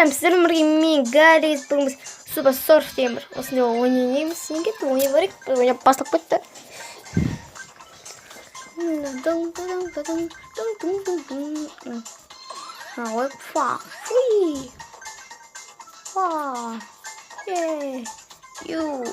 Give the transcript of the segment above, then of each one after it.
сіздермен бірге мен Гаррис, бүгін біз Супер Сорф деген бір осындай ойнаймыз. Неге ойнай берейік? Ойнап бастап кетті. Ой, фуй. Ю.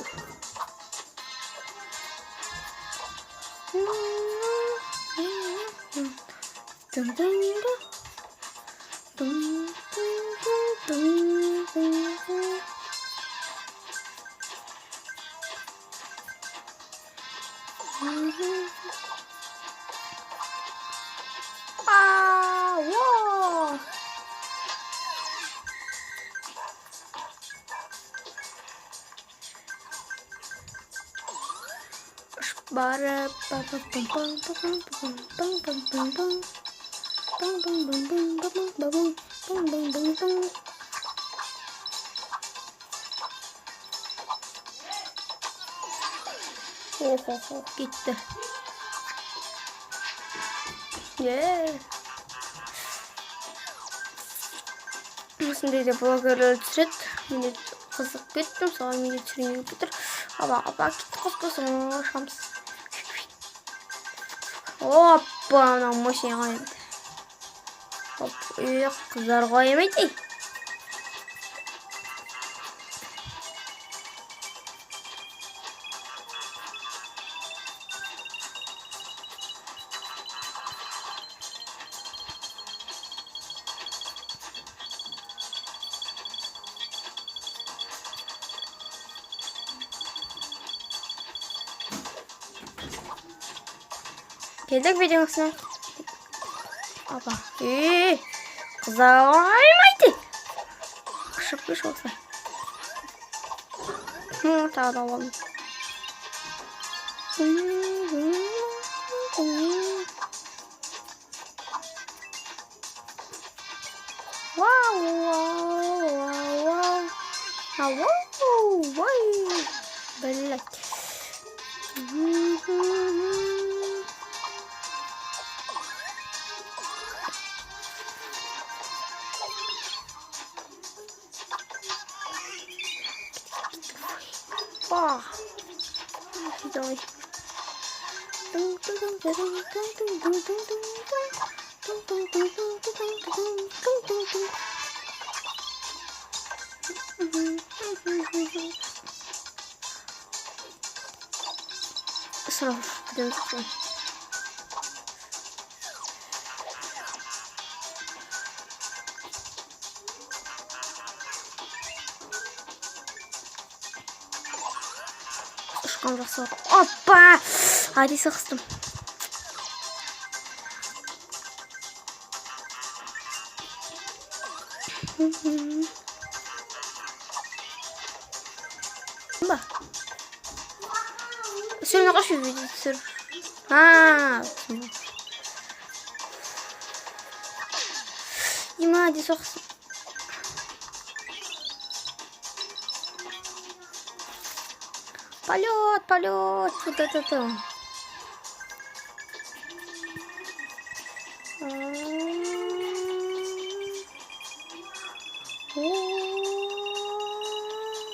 Bara pa pa pam pam pam pam pam pam pam pam pam pam pam pam pam pam pam. Oho gitti. Осындай да блогерлер түсіреді. Мен қызық кеттім, соған мен түсірмей кетір. Аба кетті қоспасын шамсы. Опа, мына мощный қоймайды. Қыздар қоймайды. Келдік видеосына. Апа. Қыздар қоймайды. Қышып кеш болса. Тағы да оғалым. Білік. Rồi. Сразу придётся. Опа! Hadi sıkıştım. Bak. Sürme kaç bir video sür. Hadi sıkıştım. Полет. Вот это.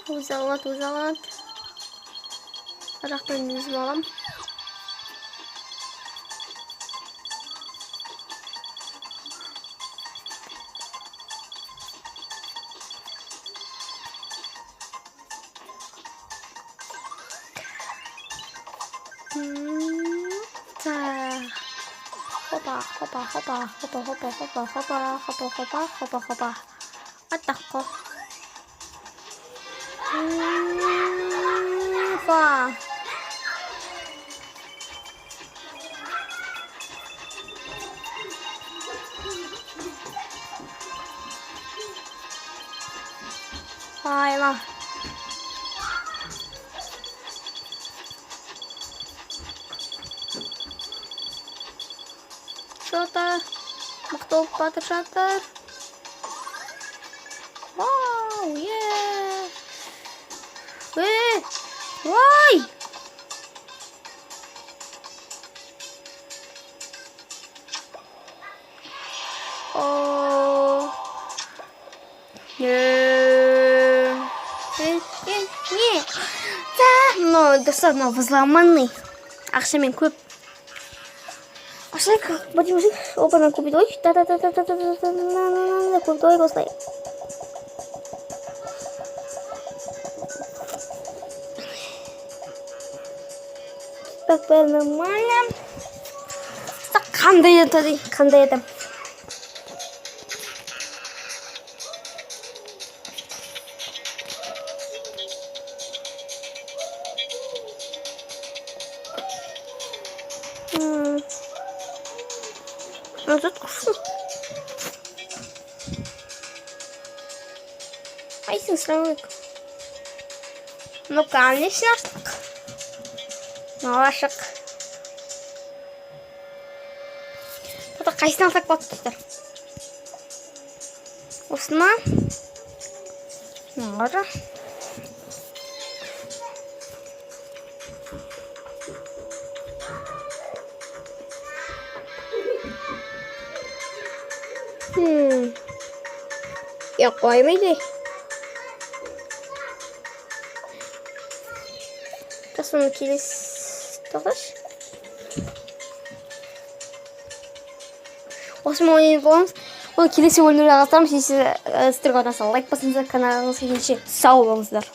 Узалат. Рахтан yüzme alam. Hoppa. Attacco. Hoppa. Hayvan. Что-то. Кто Патер Шаттер? Вау, Ой! Не. Но достаточно взломанный. Ақшамен көп. Ашайық, бәдем жик. Опана купить ой. Купить ой, осылай. Так, нормально. Так, қандай еді. Ну тут кушу. Айсың сұрауық. Ну, конечно, аштық. Малашық. Бұда қайсына алсақ болады достар. Осына. Мағара. Yok koymaydı. Kasım'ın kilis tokuş. Осымен ойнайтын боламыз. Ол келесі бөлімде жалғастырамыз. Сіздер лайк басыңыздар, каналымызға келгенше сау болыңыздар.